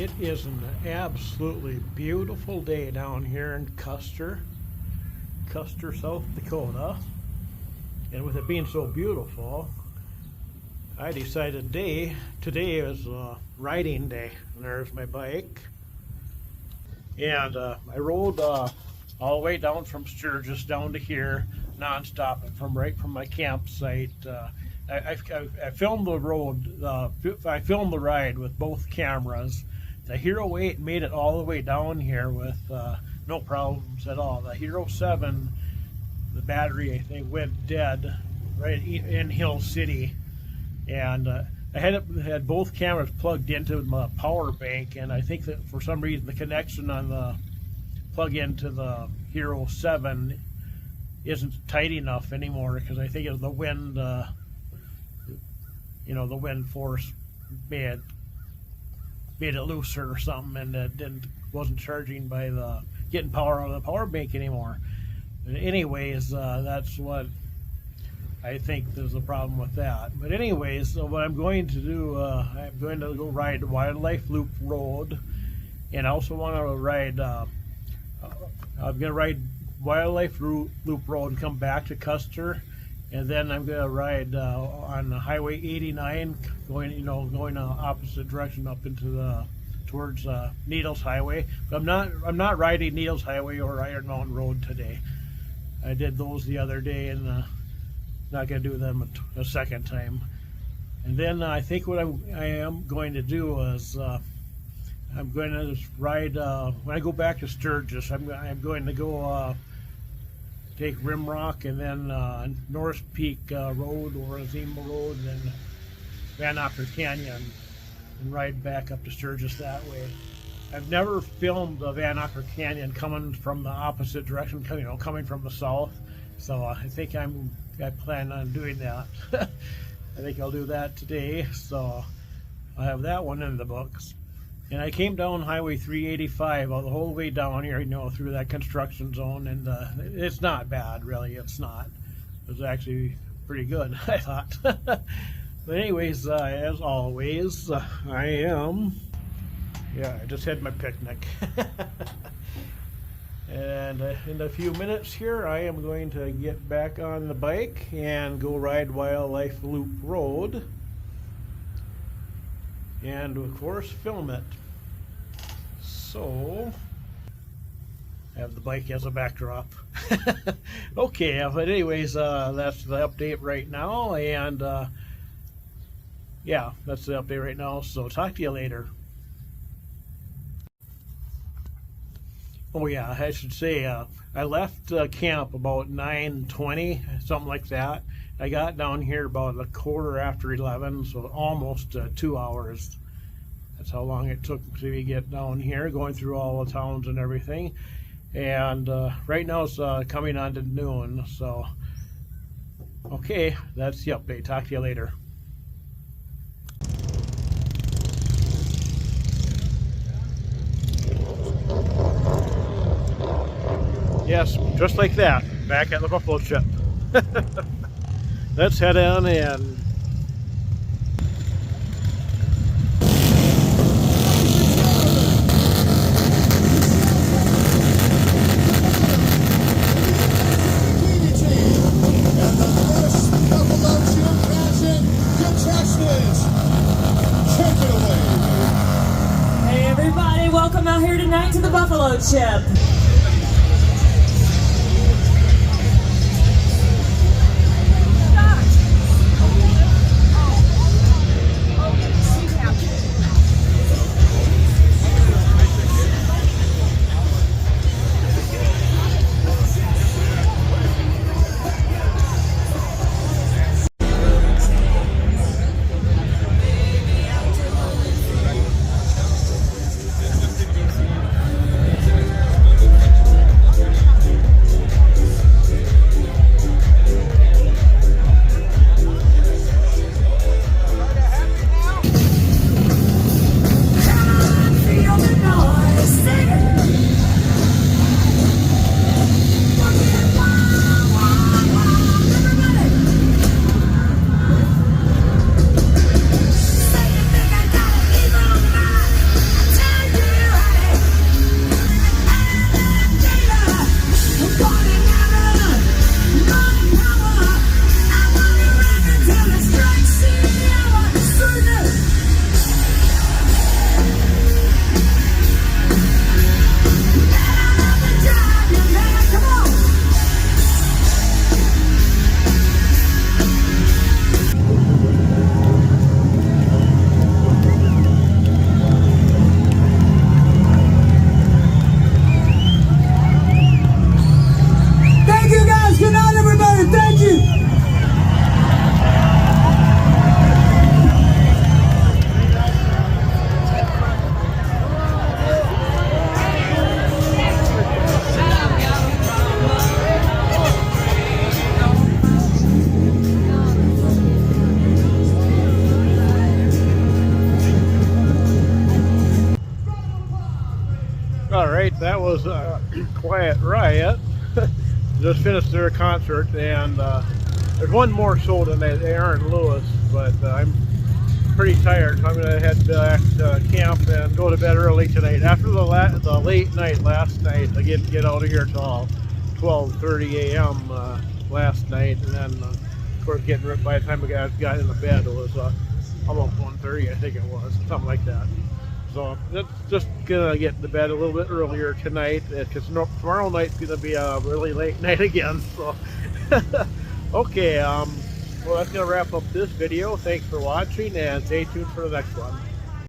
It is an absolutely beautiful day down here in Custer, South Dakota. And with it being so beautiful, I decided today is riding day. And there's my bike. And I rode all the way down from Sturgis down to here, nonstop, right from my campsite. I filmed the road. I filmed the ride with both cameras. The Hero 8 made it all the way down here with no problems at all. The Hero 7, the battery, I think, went dead right in Hill City, and I had both cameras plugged into my power bank, and I think that for some reason the connection on the plug into the Hero 7 isn't tight enough anymore, because I think it was the wind, the wind force made it looser or something, and it wasn't charging by getting power out of the power bank anymore. But anyways, that's what I think there's a problem with that. But anyways, so what I'm going to do, I'm going to go ride Wildlife Loop Road, and I also want to ride. I'm going to ride Wildlife Loop Road and come back to Custer, and then I'm going to ride on Highway 89, going the opposite direction up into towards Needles Highway. But I'm not riding Needles Highway or Iron Mountain Road today. I did those the other day, and not going to do them a second time. And then I think what I am going to do is I'm going to just ride when I go back to Sturgis. I'm going to go take Rimrock, and then North Peak Road or Azima Road, and then Van Ocker Canyon, and ride back up to Sturgis that way. I've never filmed Van Ocker Canyon coming from the opposite direction, coming from the south. So I think I plan on doing that. I think I'll do that today. So I'll have that one in the books. And I came down Highway 385 the whole way down here, through that construction zone, and it's not bad, really. It's not. It was actually pretty good, I thought. But anyways, as always, I just had my picnic. And in a few minutes here, I am going to get back on the bike and go ride Wildlife Loop Road, and of course film it. So I have the bike as a backdrop. Okay, but anyways, that's the update right now, and that's the update right now. So talk to you later. Oh yeah, I should say I left camp about 9:20, something like that. I got down here about a quarter after 11, so almost 2 hours. That's how long it took to get down here, going through all the towns and everything. And right now it's coming on to noon. So, okay, that's the update. Talk to you later. Yes, just like that, back at the buffalo chip. Let's head on in. Hey everybody, welcome out here tonight to the Buffalo Chip. was Quiet Riot. Just finished their concert, and there's one more show tonight. They are in Lewis, but I'm pretty tired, so I'm going to head back to camp and go to bed early tonight. After the late night last night, I didn't get out of here till 12:30 a.m. Last night, and then of course by the time I got into bed, it was almost 1:30, I think it was, something like that. So that's just gonna get to bed a little bit earlier tonight, because tomorrow night's gonna be a really late night again. So okay, well, that's gonna wrap up this video. Thanks for watching, and stay tuned for the next one.